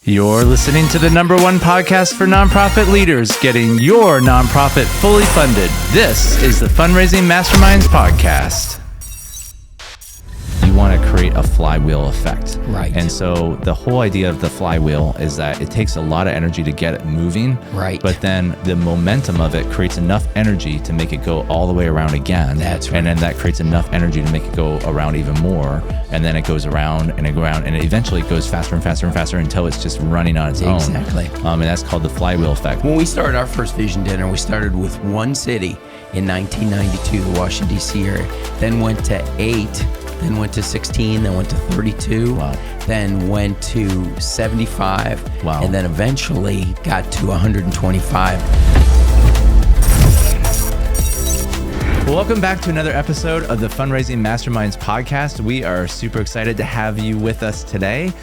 You're listening to the #1 podcast for nonprofit leaders, getting your nonprofit fully funded. This is the Fundraising Masterminds Podcast. You want to create a flywheel effect. Right. And so the whole idea of the flywheel is that it takes a lot of energy to get it moving. Right. But then the momentum of it creates enough energy to make it go all the way around again. That's right. And then that creates enough energy to make it go around even more. And then it goes around and around, and it eventually goes faster and faster and faster until it's just running on its own. Exactly. And that's called the flywheel effect. When we started our first vision dinner, we started with one city in 1992, the Washington, D.C. area, then went to 8, then went to 16, then went to 32, Wow. then went to 75, Wow. and then eventually got to 125. Well, welcome back to another episode of the Fundraising Masterminds Podcast. We are super excited to have you with us today.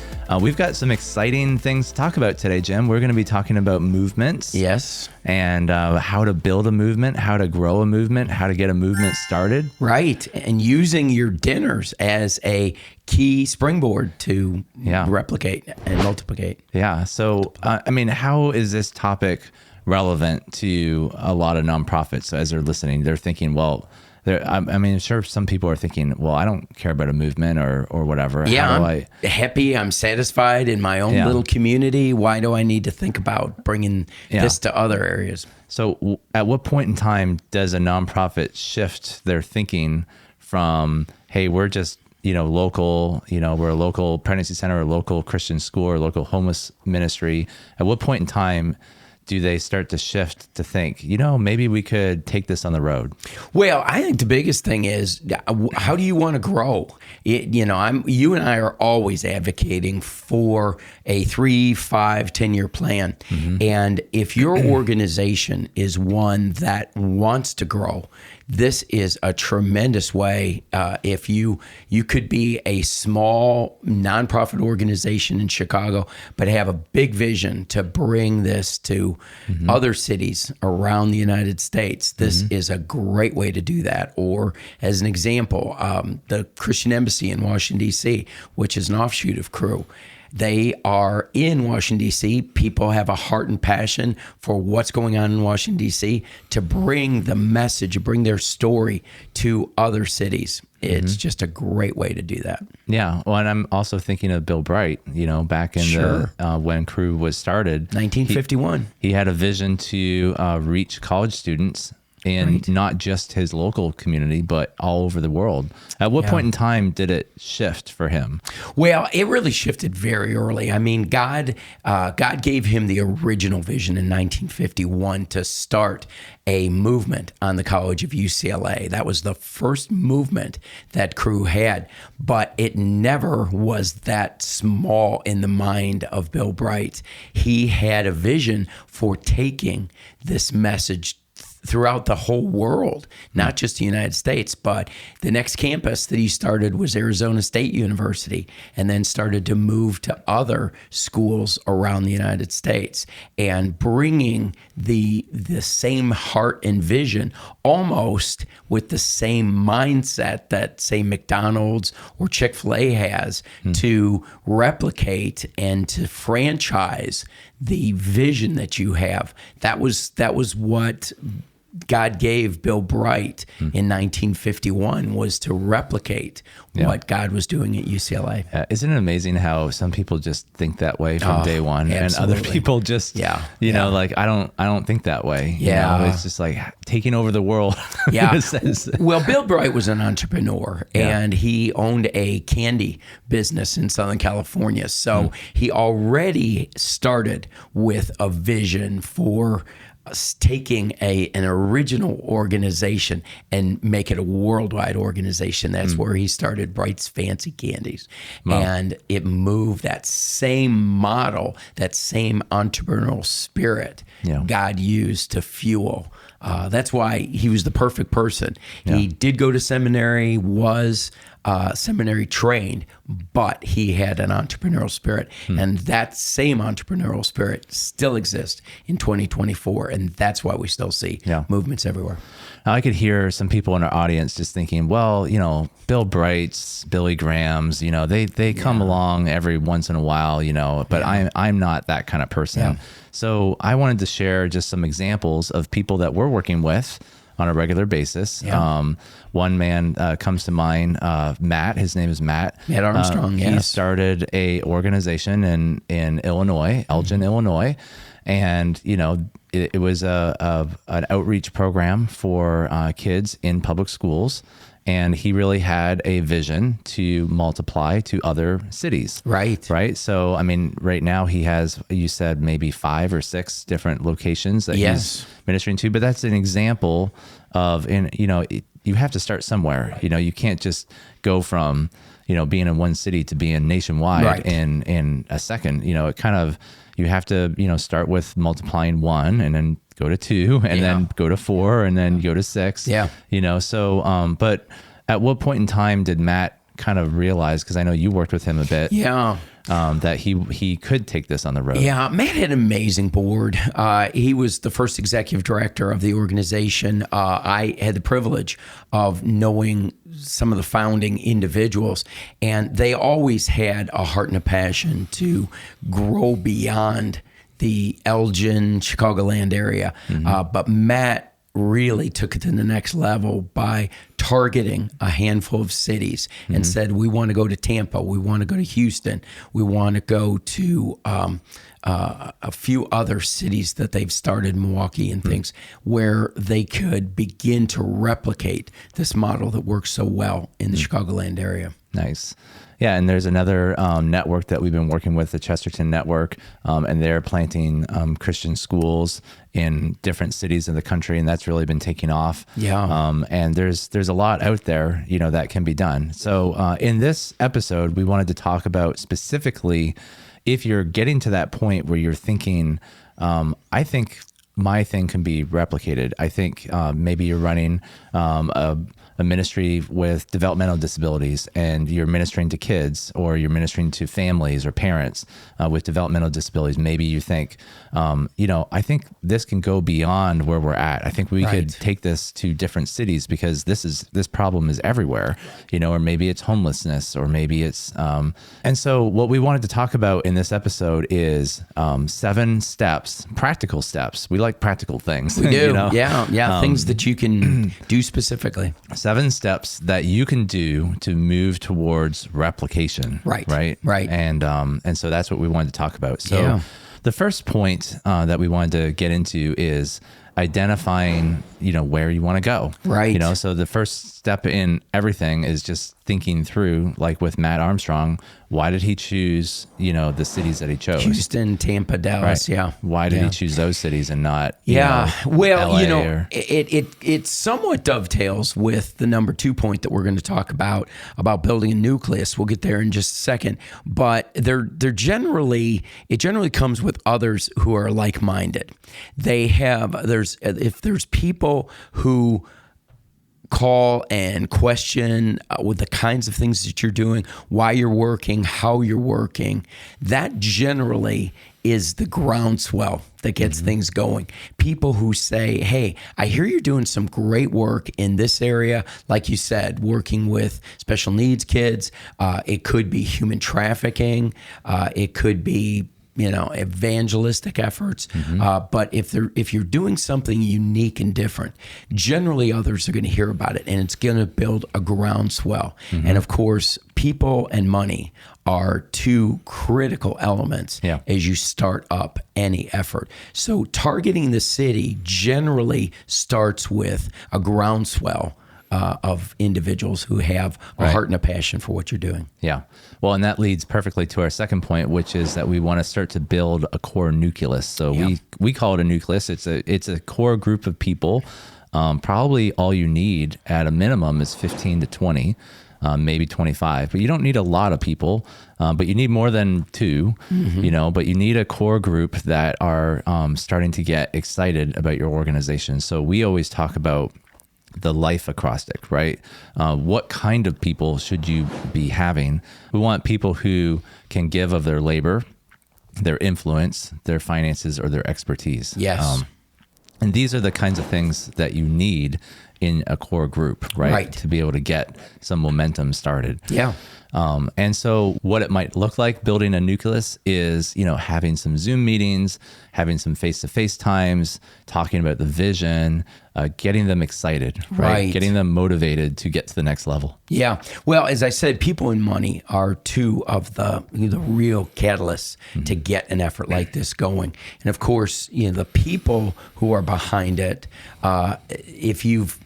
We've got some exciting things to talk about today, Jim. We're going to be talking about movements. Yes. And how to build a movement, how to grow a movement, how to get a movement started. Right. And using your dinners as a key springboard to replicate and multiplicate. Yeah. So, how is this topic relevant to a lot of nonprofits as they're listening? They're thinking, well, I'm sure some people are thinking, well, I don't care about a movement or whatever. Yeah, I'm happy. I'm satisfied in my own little community. Why do I need to think about bringing this to other areas? So at what point in time does a nonprofit shift their thinking from, hey, we're just, local, we're a local pregnancy center, or a local Christian school, or local homeless ministry. At what point in time do they start to shift to think, maybe we could take this on the road? Well, I think the biggest thing is, how do you want to grow? You and I are always advocating for a 3, 5, 10-year plan. Mm-hmm. And if your organization is one that wants to grow, this is a tremendous way. If you could be a small nonprofit organization in Chicago, but have a big vision to bring this to other cities around the United States, this is a great way to do that. Or as an example, the Christian Embassy in Washington, D.C., which is an offshoot of Crew. They are in Washington, D.C. People have a heart and passion for what's going on in Washington, D.C. to bring the message, bring their story to other cities. It's just a great way to do that. Yeah. Well, and I'm also thinking of Bill Bright, back in the when Crew was started. 1951. He had a vision to reach college students in not just his local community, but all over the world. At what point in time did it shift for him? Well, it really shifted very early. I mean, God gave him the original vision in 1951 to start a movement on the College of UCLA. That was the first movement that Crew had, but it never was that small in the mind of Bill Bright. He had a vision for taking this message throughout the whole world, not just the United States, but the next campus that he started was Arizona State University, and then started to move to other schools around the United States, and bringing the same heart and vision, almost with the same mindset that, say, McDonald's or Chick-fil-a has, to replicate and to franchise the vision that you have. That was what God gave Bill Bright in 1951, was to replicate what God was doing at UCLA. Isn't it amazing how some people just think that way from day one, absolutely. And other people just, like, I don't think that way. It's just like taking over the world. Yeah. Well, Bill Bright was an entrepreneur, and he owned a candy business in Southern California. So he already started with a vision for taking an original organization and make it a worldwide organization. That's where he started Bright's Fancy Candies. Wow. And it moved that same model, that same entrepreneurial spirit God used to fuel That's why he was the perfect person. Yeah. He did go to seminary, was seminary trained, but he had an entrepreneurial spirit. And that same entrepreneurial spirit still exists in 2024. And that's why we still see movements everywhere. Now, I could hear some people in our audience just thinking, well, Bill Bright's, Billy Graham's, they come along every once in a while, but I'm not that kind of person. Yeah. So I wanted to share just some examples of people that we're working with on a regular basis. Yeah. One man comes to mind, Matt. His name is Matt. Matt Armstrong, He started a organization in Illinois, Elgin, Illinois. And, it was an outreach program for kids in public schools. And he really had a vision to multiply to other cities. Right. So, right now he has, you said maybe 5 or 6 different locations that he's ministering to, but that's an example of, you have to start somewhere. You can't just go from, being in one city to being nationwide in a second. It kind of, you have to, start with multiplying 1 and then go to 2 and then go to 4 and then go to 6. Yeah. So, but at what point in time did Matt kind of realize, because I know you worked with him a bit, that he could take this on the road? Yeah, Matt had an amazing board. He was the first executive director of the organization. I had the privilege of knowing some of the founding individuals, and they always had a heart and a passion to grow beyond the Elgin, Chicagoland area. But Matt really took it to the next level by targeting a handful of cities and said, we want to go to Tampa, we want to go to Houston, we want to go to a few other cities that they've started, Milwaukee and things, where they could begin to replicate this model that works so well in the Chicagoland area. Nice. Yeah, and there's another network that we've been working with, the Chesterton Network, and they're planting Christian schools in different cities in the country, and that's really been taking off. Yeah. And there's a lot out there, that can be done. So in this episode, we wanted to talk about specifically if you're getting to that point where you're thinking, I think my thing can be replicated. I think maybe you're running a ministry with developmental disabilities and you're ministering to kids, or you're ministering to families or parents with developmental disabilities. Maybe you think, I think this can go beyond where we're at. I think we could take this to different cities because this problem is everywhere, or maybe it's homelessness, or maybe it's, and so what we wanted to talk about in this episode is 7 steps, practical steps. We like practical things. We do. Things that you can do specifically. 7 steps that you can do to move towards replication. Right. And so that's what we wanted to talk about. So the first point that we wanted to get into is identifying, where you want to go. Right. So the first step in everything is just thinking through, like with Matt Armstrong, why did he choose, the cities that he chose? Houston, Tampa, Dallas. Right. Yeah. Why did he choose those cities and not, well, LA it somewhat dovetails with the number 2 point that we're going to talk about building a nucleus. We'll get there in just a second, but it generally comes with others who are like-minded. If there's people who call and question with the kinds of things that you're doing, why you're working, how you're working, that generally is the groundswell that gets things going. People who say, hey, I hear you're doing some great work in this area, like you said, working with special needs kids. It could be human trafficking. It could be evangelistic efforts. But if you're doing something unique and different, generally others are going to hear about it, and it's going to build a groundswell. And of course, people and money are 2 critical elements as you start up any effort. So targeting the city generally starts with a groundswell of individuals who have a heart and a passion for what you're doing. Yeah. Well, and that leads perfectly to our second point, which is that we want to start to build a core nucleus. So we call it a nucleus. It's a core group of people. Probably all you need at a minimum is 15 to 20. maybe 25. But you don't need a lot of people, but you need more than 2, but you need a core group that are starting to get excited about your organization. So we always talk about the life acrostic, right? What kind of people should you be having? We want people who can give of their labor, their influence, their finances, or their expertise. Yes. And these are the kinds of things that you need in a core group, right? To be able to get some momentum started. Yeah. And so what it might look like building a nucleus is, having some Zoom meetings, having some face-to-face times, talking about the vision, getting them excited, right? Getting them motivated to get to the next level. Yeah. Well, as I said, people and money are 2 of the real catalysts to get an effort like this going. And of course, the people who are behind it, if you've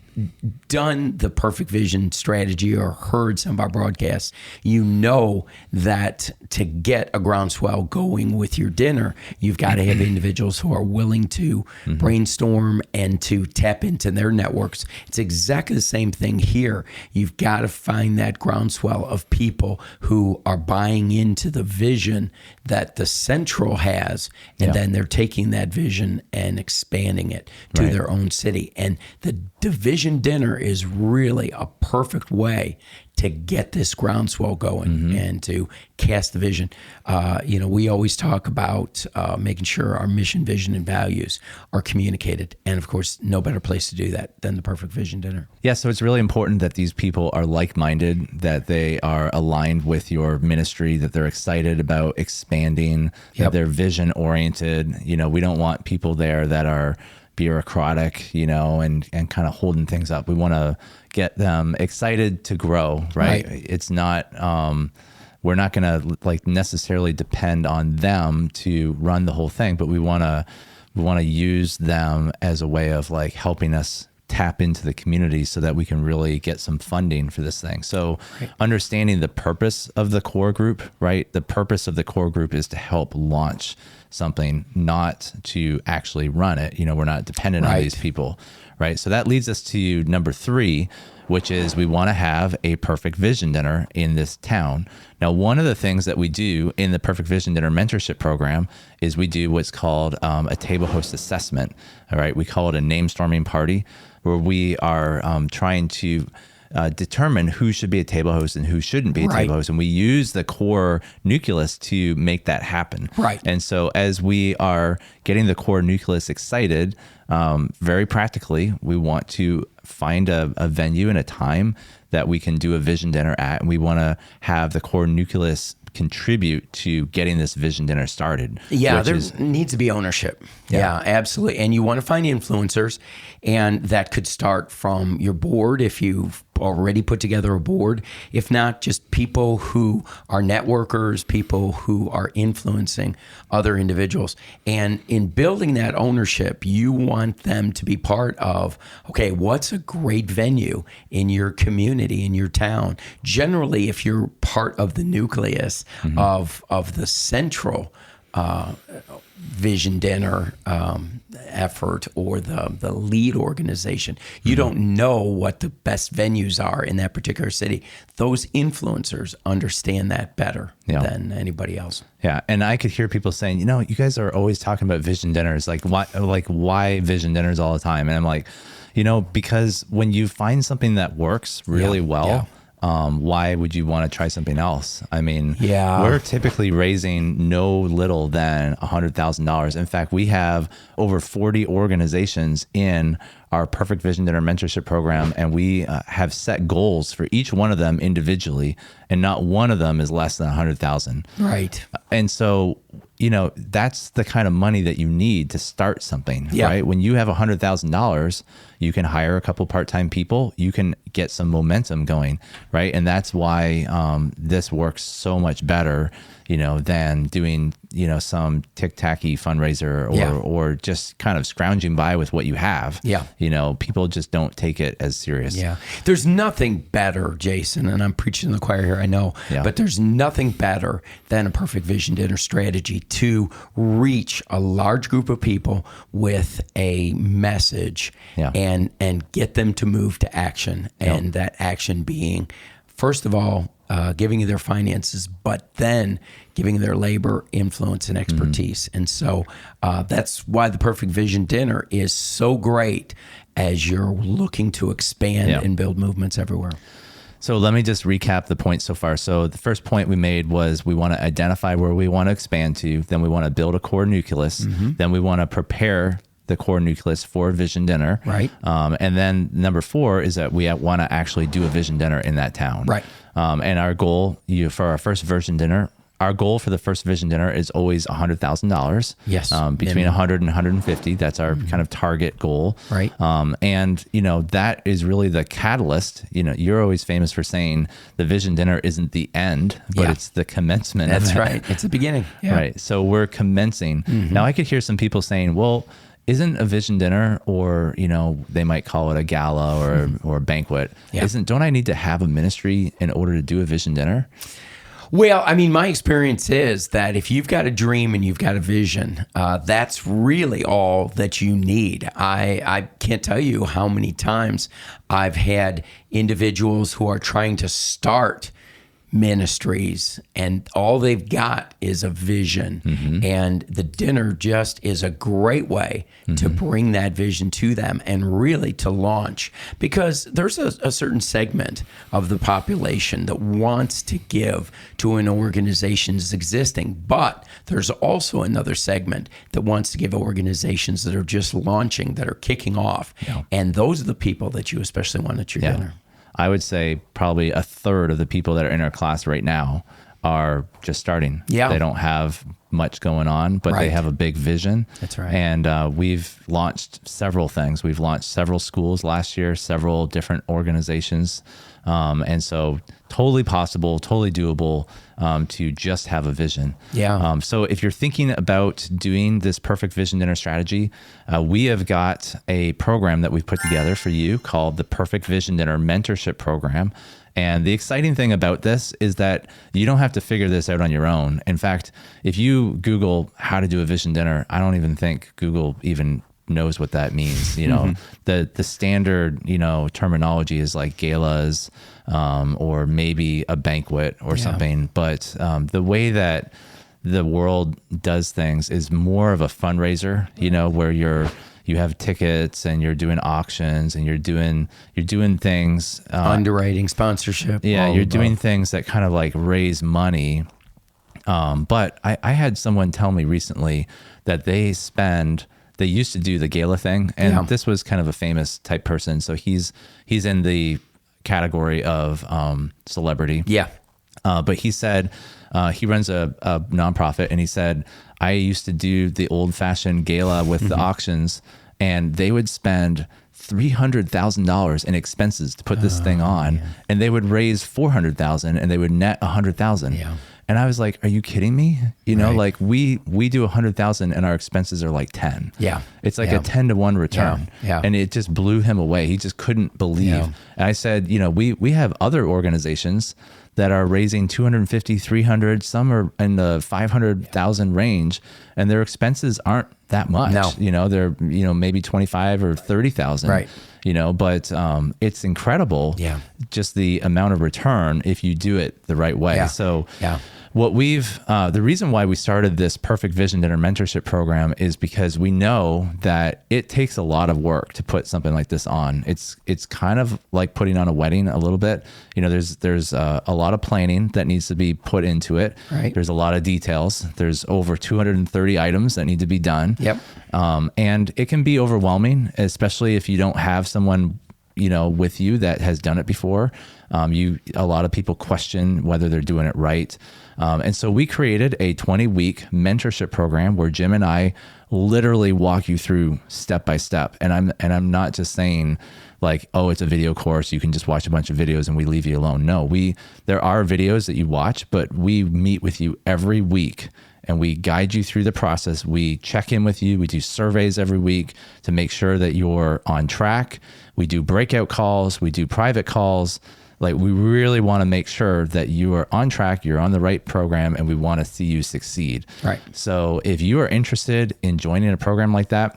done the Perfect Vision strategy or heard some of our broadcasts, you know that to get a groundswell going with your dinner, you've got to have individuals who are willing to brainstorm and to tap into their networks. It's exactly the same thing here. You've got to find that groundswell of people who are buying into the vision that the central has, and then they're taking that vision and expanding it to their own city. And the division dinner is really a perfect way to get this groundswell going and to cast the vision. We always talk about making sure our mission, vision, and values are communicated. And of course, no better place to do that than the Perfect Vision Dinner. Yeah, so it's really important that these people are like-minded, that they are aligned with your ministry, that they're excited about expanding, that they're vision-oriented. We don't want people there that are bureaucratic, and kind of holding things up. We want to get them excited to grow, right? It's not, we're not going to necessarily depend on them to run the whole thing, but we want to use them as a way of helping us tap into the community so that we can really get some funding for this thing. So understanding the purpose of the core group, right? The purpose of the core group is to help launch something, not to actually run it. We're not dependent on these people, right? So that leads us to number 3, which is we want to have a Perfect Vision Dinner in this town. Now, one of the things that we do in the Perfect Vision Dinner mentorship program is we do what's called a table host assessment. All right. We call it a name storming party, where we are trying to determine who should be a table host and who shouldn't be a table host. And we use the core nucleus to make that happen. And so as we are getting the core nucleus excited, very practically, we want to find a venue and a time that we can do a vision dinner at. And we want to have the core nucleus contribute to getting this vision dinner started. Yeah, there needs to be ownership. Yeah, absolutely. And you want to find influencers, and that could start from your board if you've already put together a board. If not, just people who are networkers, people who are influencing other individuals. And in building that ownership, you want them to be part of, okay, what's a great venue in your community, in your town? Generally, if you're part of the nucleus of the central vision dinner effort or the lead organization, you don't know what the best venues are in that particular city. Those influencers understand that better than anybody else. Yeah, and I could hear people saying, you guys are always talking about vision dinners, why vision dinners all the time? And I'm like, because when you find something that works really well, why would you want to try something else? I mean, we're typically raising no little than $100,000. In fact, we have over 40 organizations in our Perfect Vision Dinner mentorship program, and we have set goals for each one of them individually, and not one of them is less than $100,000. Right. And so, that's the kind of money that you need to start something, right? When you have $100,000, you can hire a couple part-time people, you can get some momentum going, right? And that's why this works so much better, than doing, some tic-tacky fundraiser or just kind of scrounging by with what you have. People just don't take it as serious. There's nothing better, Jason, and I'm preaching to the choir here, I know, but there's nothing better than a Perfect Vision Dinner strategy to reach a large group of people with a message and get them to move to action, and that action being first of all, giving you their finances, but then giving their labor, influence, and expertise. And so that's why the Perfect Vision Dinner is so great as you're looking to expand and build movements everywhere. So let me just recap the points so far. So the first point we made was we want to identify where we want to expand to. Then we want to build a core nucleus. Then we want to prepare the core nucleus for a vision dinner. Right. And then number 4 is that we want to actually do a vision dinner in that town. Right. And our goal for our first vision dinner, our goal for the first vision dinner is always $100,000. Yes. Between 100 and 150. That's our kind of target goal. Right. And that is really the catalyst. You're always famous for saying the vision dinner isn't the end, but it's the commencement. That's right. It's the beginning. Yeah. Right. So we're commencing. Now I could hear some people saying, well, isn't a vision dinner, or they might call it a gala or a banquet, don't I need to have a ministry in order to do a vision dinner? Well, I mean, my experience is that if you've got a dream and you've got a vision, that's really all that you need. I can't tell you how many times I've had individuals who are trying to start ministries and all they've got is a vision, and the dinner just is a great way to bring that vision to them and really to launch, because there's a certain segment of the population that wants to give to an organization that's existing, but there's also another segment that wants to give organizations that are just launching, that are kicking off, and those are the people that you especially want at your dinner. I would say probably a third of the people that are in our class right now are just starting. Yeah. They don't have much going on, but they have a big vision. That's right. And we've launched several things. We've launched several schools last year, several different organizations. And so totally possible, totally doable to just have a vision. Yeah. So if you're thinking about doing this perfect vision dinner strategy, we have got a program that we've put together for you called the Perfect Vision Dinner Mentorship Program. And the exciting thing about this is that you don't have to figure this out on your own. In fact, if you Google how to do a vision dinner, I don't even think Google even knows what that means. The standard, terminology is like galas, or maybe a banquet or something. But the way that the world does things is more of a fundraiser, where you have tickets and you're doing auctions and you're doing things, underwriting, sponsorship. Yeah, you're doing things that kind of like raise money. But I had someone tell me recently that they used to do the gala thing, and this was kind of a famous type person. So he's in the category of celebrity. Yeah. But he said he runs a nonprofit, and he said, I used to do the old fashioned gala with the auctions, and they would spend $300,000 in expenses to put this thing on, and they would raise $400,000 and they would net $100,000. Yeah. And I was like, are you kidding me? Like we do 100,000 and our expenses are like 10. Yeah. It's like a 10-to-1 return. Yeah. And it just blew him away. He just couldn't believe. Yeah. And I said, we have other organizations that are raising 250, 300, some are in the 500,000 range, and their expenses aren't that much. No. They're, maybe 25 or 30,000. Right. But it's incredible. Yeah. Just the amount of return if you do it the right way. Yeah. So what the reason why we started this Perfect Vision Dinner Mentorship Program is because we know that it takes a lot of work to put something like this on. It's kind of like putting on a wedding a little bit. There's a lot of planning that needs to be put into it. Right. There's a lot of details. There's over 230 items that need to be done. Yep. And it can be overwhelming, especially if you don't have someone with you that has done it before. A lot of people question whether they're doing it right. And so we created a 20-week mentorship program where Jim and I literally walk you through step by step. And I'm not just saying like, oh, it's a video course, you can just watch a bunch of videos and we leave you alone. No, there are videos that you watch, but we meet with you every week and we guide you through the process. We check in with you. We do surveys every week to make sure that you're on track. We do breakout calls. We do private calls. Like, we really want to make sure that you are on track, you're on the right program, and we want to see you succeed. Right. So if you are interested in joining a program like that,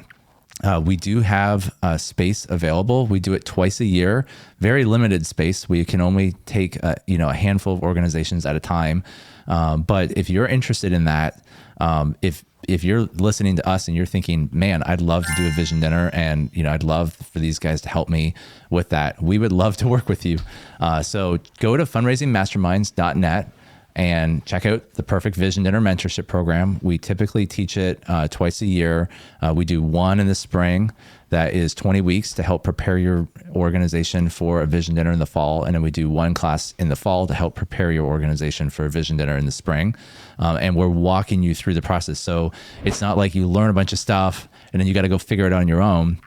We do have space available. We do it twice a year, very limited space. We can only take a handful of organizations at a time. But if you're interested in that, if you're listening to us and you're thinking, man, I'd love to do a vision dinner, and I'd love for these guys to help me with that, we would love to work with you. So go to fundraisingmasterminds.net and check out the Perfect Vision Dinner Mentorship Program. We typically teach it twice a year. We do one in the spring that is 20 weeks to help prepare your organization for a vision dinner in the fall. And then we do one class in the fall to help prepare your organization for a vision dinner in the spring. And we're walking you through the process. So it's not like you learn a bunch of stuff and then you got to go figure it out on your own.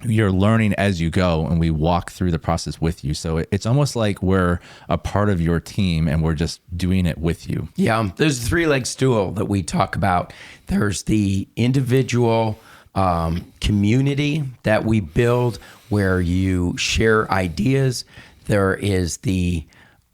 You're learning as you go, and we walk through the process with you. So it's almost like we're a part of your team and we're just doing it with you. Yeah, there's a three-leg stool that we talk about. There's the individual community that we build where you share ideas. There is the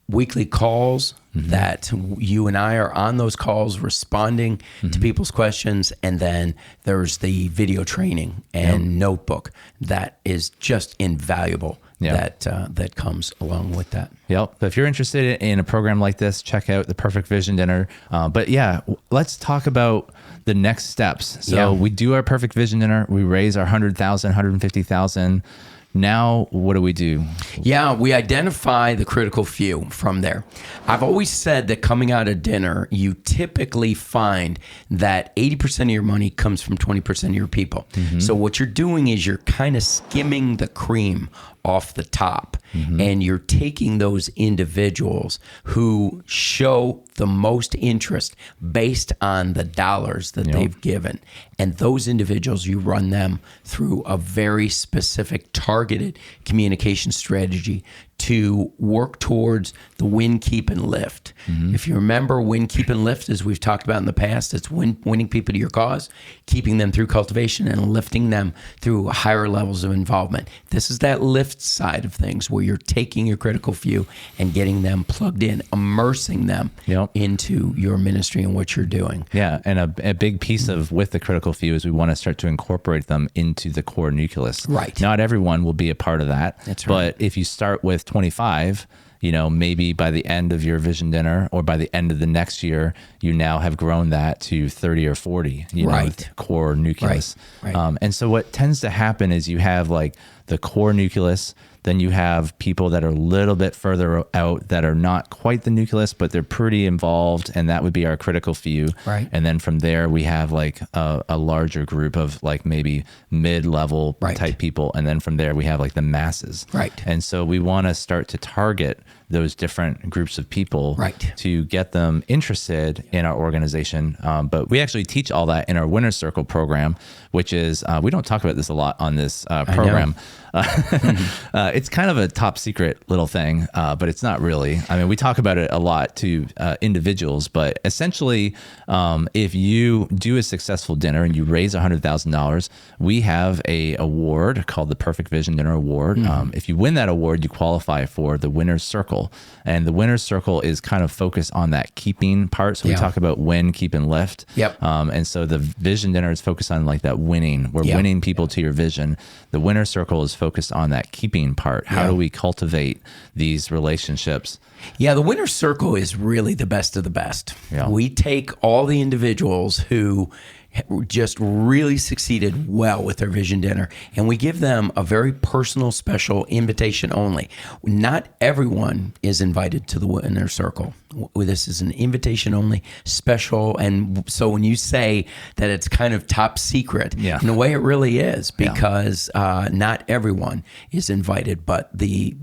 weekly calls that you and I are on those calls responding to people's questions. And then there's the video training and notebook that is just invaluable that comes along with that. Yep. So if you're interested in a program like this, check out the Perfect Vision Dinner. But yeah, let's talk about the next steps. So we do our Perfect Vision Dinner. We raise our 100,000, 150,000. Now, what do we do? Yeah, we identify the critical few from there. I've always said that coming out of dinner, you typically find that 80% of your money comes from 20% of your people. So what you're doing is you're kind of skimming the cream off the top, and you're taking those individuals who show the most interest based on the dollars that they've given. And those individuals, you run them through a very specific targeted communication strategy to work towards the win, keep, and lift. If you remember, win, keep, and lift, as we've talked about in the past, it's winning people to your cause, keeping them through cultivation, and lifting them through higher levels of involvement. This is that lift side of things where you're taking your critical few and getting them plugged in, immersing them into your ministry and what you're doing. Yeah, and a big piece of with the critical few is we want to start to incorporate them into the core nucleus. Right. Not everyone will be a part of that. That's right. But if you start with 25, maybe by the end of your vision dinner or by the end of the next year, you now have grown that to 30 or 40, core nucleus. Right. And so what tends to happen is you have like the core nucleus, then you have people that are a little bit further out that are not quite the nucleus, but they're pretty involved, and that would be our critical few. Right. And then from there, we have like a larger group of like maybe mid-level type people, and then from there, we have like the masses. Right. And so we want to start to target those different groups of people to get them interested in our organization. But we actually teach all that in our Winner's Circle program, which is, we don't talk about this a lot on this program. It's kind of a top secret little thing, but it's not really. I mean, we talk about it a lot to individuals, but essentially, if you do a successful dinner and you raise $100,000, we have a award called the Perfect Vision Dinner Award. If you win that award, you qualify for the Winner's Circle. And the Winner's Circle is kind of focused on that keeping part. So we talk about win, keep, and lift. And so the Vision Dinner is focused on like that winning. We're winning people to your vision. The Winner's Circle is focused on that keeping part. How do we cultivate these relationships? Yeah, the Winner's Circle is really the best of the best. We take all the individuals who just really succeeded well with their vision dinner, and we give them a very personal, special invitation only. Not everyone is invited to the Winner's Circle. This is an invitation only, special, and so when you say that it's kind of top secret, in a way it really is, because not everyone is invited, but the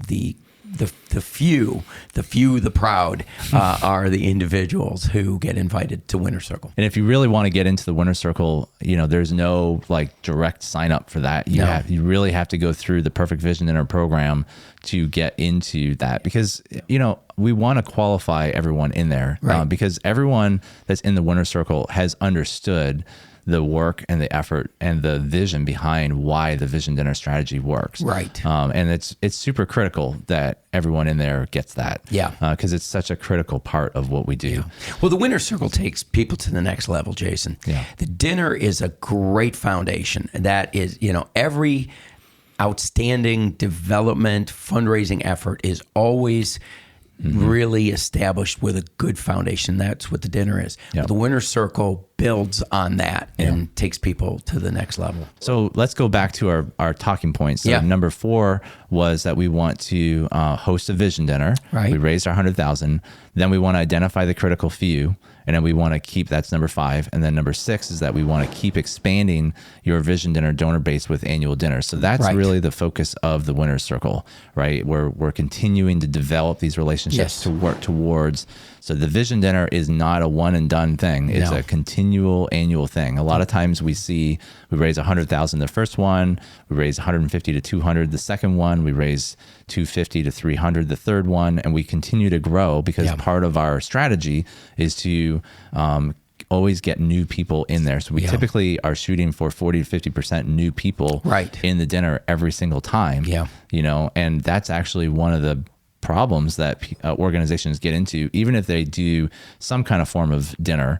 few, the proud are the individuals who get invited to Winner's Circle. And if you really want to get into the Winner's Circle, there's no like direct sign up for that. You really have to go through the Perfect Vision Dinner program to get into that, because we want to qualify everyone in there, because everyone that's in the Winner's Circle has understood the work and the effort and the vision behind why the vision dinner strategy works. Right. And it's super critical that everyone in there gets that. Yeah. Because it's such a critical part of what we do. Yeah. Well, the winner's circle takes people to the next level, Jason. Yeah. The dinner is a great foundation. That is, every outstanding development fundraising effort is always really established with a good foundation. That's what the dinner is. Yeah. The winner's circle builds on that and takes people to the next level. So let's go back to our talking points. So number 4 was that we want to host a vision dinner. Right. We raised our 100,000. Then we want to identify the critical few. And then we want to keep, that's number 5. And then number 6 is that we want to keep expanding your vision dinner donor base with annual dinners. So that's really the focus of the winner's circle, right? We're continuing to develop these relationships to work towards. So the vision dinner is not a one and done thing. It's a continual annual thing. A lot of times we raise 100,000 the first one, we raise 150 to 200 the second one, we raise 250 to 300 the third one, and we continue to grow because part of our strategy is to always get new people in there. So we typically are shooting for 40 to 50% new people in the dinner every single time. And that's actually one of the problems that organizations get into. Even if they do some kind of form of dinner,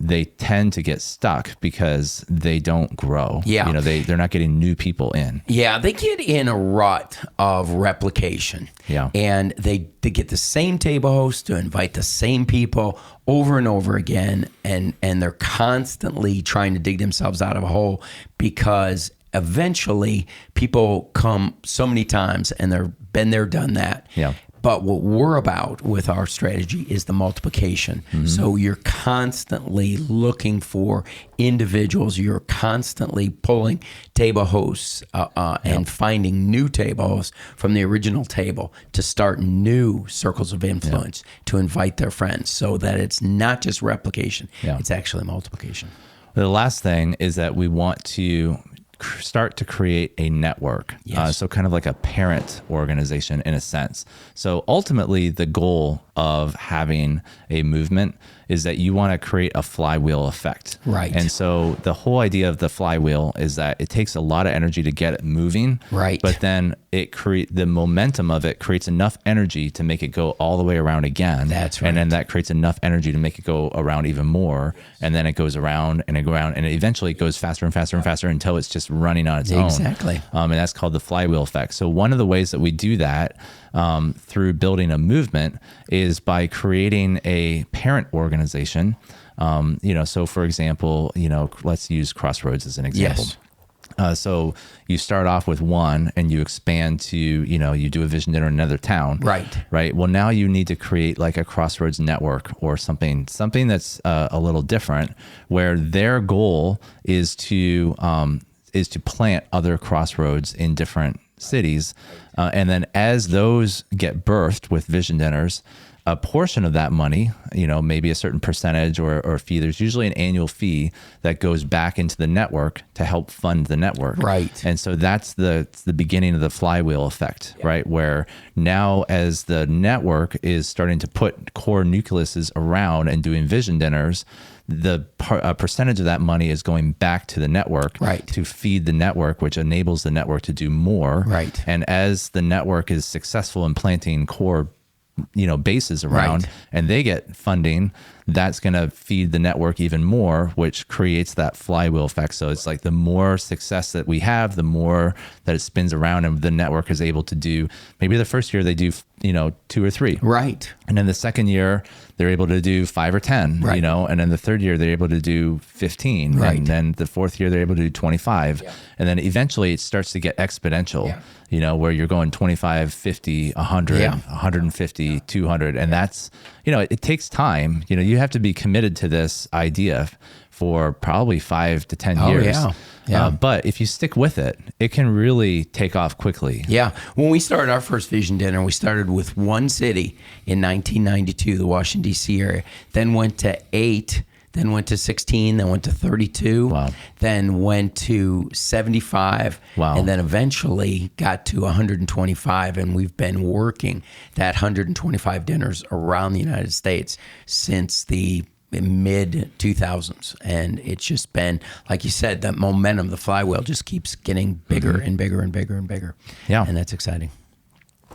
they tend to get stuck because they don't grow. They're not getting new people in. They get in a rut of replication. And they get the same table host to invite the same people over and over again, and they're constantly trying to dig themselves out of a hole because eventually people come so many times and they're been there, done that. But what we're about with our strategy is the multiplication. So you're constantly looking for individuals. You're constantly pulling table hosts and finding new table hosts from the original table to start new circles of influence to invite their friends, so that it's not just replication, it's actually multiplication. The last thing is that we want to start to create a network. So kind of like a parent organization in a sense. So ultimately the goal of having a movement is that you want to create a flywheel effect. And so the whole idea of the flywheel is that it takes a lot of energy to get it moving. But then the momentum of it creates enough energy to make it go all the way around again. And then that creates enough energy to make it go around even more. And then it goes around and around, and eventually it goes faster and faster and faster until it's just running on its own. And that's called the flywheel effect. So one of the ways that we do that through building a movement is by creating a parent organization. So for example, let's use Crossroads as an example. So you start off with one and you expand to, you do a vision dinner in another town. Right. Well, now you need to create like a Crossroads network or something that's a little different, where their goal is to plant other Crossroads in different cities. And then as those get birthed with vision dinners, a portion of that money, maybe a certain percentage or a fee, there's usually an annual fee that goes back into the network to help fund the network. And so that's the beginning of the flywheel effect, right? Where now as the network is starting to put core nucleuses around and doing vision dinners, the percentage of that money is going back to the network to feed the network, which enables the network to do more. And as the network is successful in planting core bases around and they get funding, that's going to feed the network even more, which creates that flywheel effect. So it's like the more success that we have, the more that it spins around, and the network is able to do, maybe the first year they do 2 or 3, and then the second year they're able to do 5 or 10, and then the third year they're able to do 15, and then the fourth year they're able to do 25, and then eventually it starts to get exponential, where you're going 25, 50, 100, 150, 200, and that's, it takes time. You have to be committed to this idea for probably 5 to 10 years. But if you stick with it, it can really take off quickly. When we started our first vision dinner, we started with one city in 1992, the Washington, D.C. area, then went to 8, then went to 16, then went to 32, then went to 75, and then eventually got to 125. And we've been working that 125 dinners around the United States since the mid 2000s. And it's just been, like you said, that momentum, the flywheel just keeps getting bigger and bigger and bigger and bigger. Yeah. And that's exciting.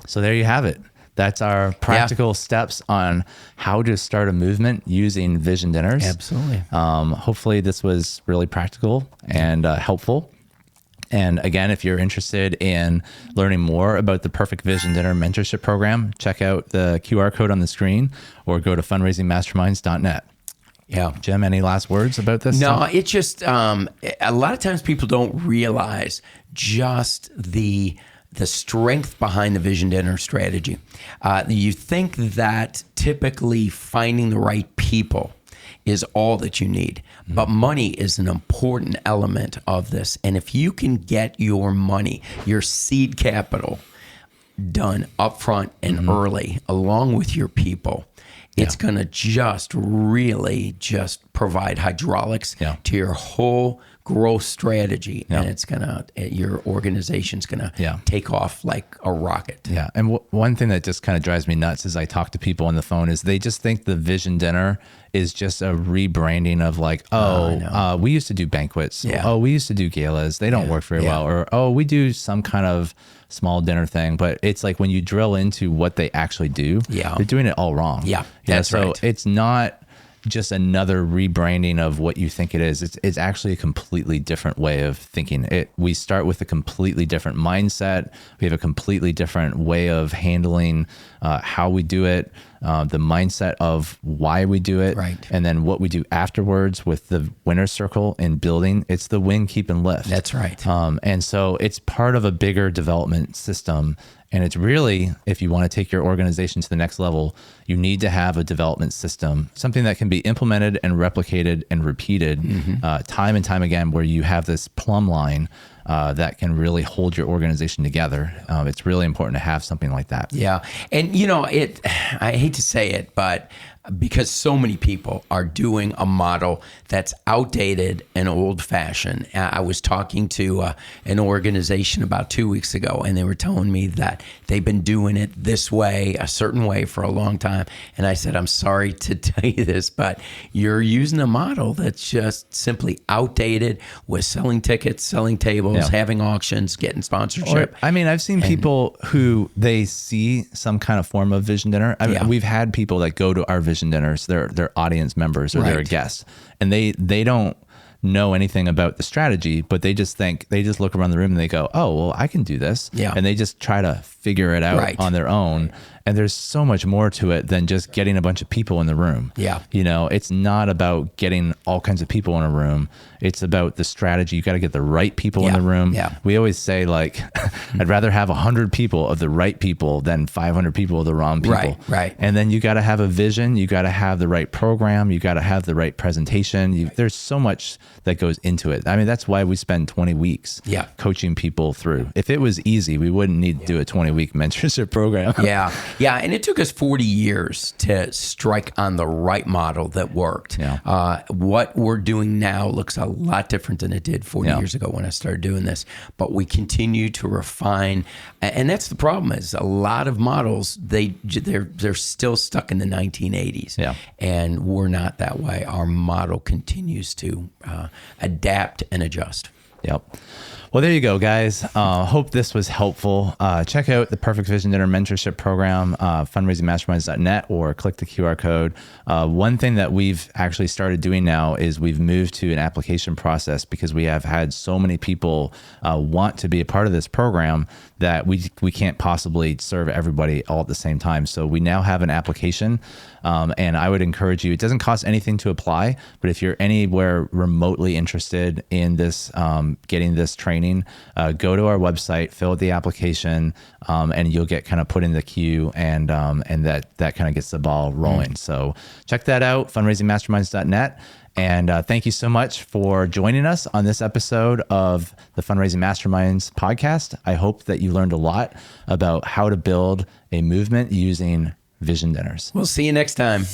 So there you have it. That's our practical steps on how to start a movement using vision dinners. Absolutely. Hopefully this was really practical and helpful. And again, if you're interested in learning more about the Perfect Vision Dinner Mentorship Program, check out the QR code on the screen or go to fundraisingmasterminds.net. Yeah. Jim, any last words about this? No, it's just a lot of times people don't realize just the strength behind the vision dinner strategy. You think that typically finding the right people is all that you need, but money is an important element of this. And if you can get your money, your seed capital done upfront and early, along with your people, it's going to just really just provide hydraulics to your whole growth strategy, and it's gonna, your organization's gonna take off like a rocket. Yeah, and one thing that just kind of drives me nuts as I talk to people on the phone is they just think the vision dinner is just a rebranding of like, we used to do banquets. Oh, we used to do galas. They don't work very well. Or, we do some kind of small dinner thing. But it's like when you drill into what they actually do, they're doing it all wrong. That's so right. It's not just another rebranding of what you think it is. It's actually a completely different way of thinking. We start with a completely different mindset. We have a completely different way of handling how we do it, the mindset of why we do it, and then what we do afterwards with the winner's circle and building. It's the win, keep, and lift. That's right. And so it's part of a bigger development system. And it's really, if you want to take your organization to the next level, you need to have a development system, something that can be implemented and replicated and repeated time and time again, where you have this plumb line that can really hold your organization together. It's really important to have something like that. Yeah. And, I hate to say it, but because so many people are doing a model that's outdated and old-fashioned. I was talking to an organization about 2 weeks ago, and they were telling me that they've been doing it this way, a certain way, for a long time. And I said, I'm sorry to tell you this, but you're using a model that's just simply outdated with selling tickets, selling tables, having auctions, getting sponsorship. I've seen people who they see some kind of form of vision dinner. We've had people that go to our vision dinners, they're audience members or they're a guest, and they don't know anything about the strategy, but they just look around the room and they go, oh, well, I can do this. And they just try to figure it out on their own. And there's so much more to it than just getting a bunch of people in the room. It's not about getting all kinds of people in a room. It's about the strategy. You got to get the right people in the room. We always say, like, I'd rather have 100 people of the right people than 500 people of the wrong people. And then you got to have a vision. You got to have the right program. You got to have the right presentation. There's so much that goes into it. That's why we spend 20 weeks coaching people through. If it was easy, we wouldn't need to do a 20-week mentorship program. Yeah, and it took us 40 years to strike on the right model that worked. What we're doing now looks a lot different than it did 40 years ago when I started doing this. But we continue to refine, and that's the problem. Is a lot of models they're still stuck in the 1980s, and we're not that way. Our model continues to adapt and adjust. Well, there you go, guys. Hope this was helpful. Check out the Perfect Vision Dinner Mentorship Program, fundraisingmasterminds.net, or click the QR code. One thing that we've actually started doing now is we've moved to an application process because we have had so many people want to be a part of this program that we can't possibly serve everybody all at the same time. So we now have an application, and I would encourage you, it doesn't cost anything to apply, but if you're anywhere remotely interested in this, getting this training, go to our website, fill out the application, and you'll get kind of put in the queue, and that kind of gets the ball rolling. So check that out, fundraisingmasterminds.net. And thank you so much for joining us on this episode of the Fundraising Masterminds podcast. I hope that you learned a lot about how to build a movement using vision dinners. We'll see you next time.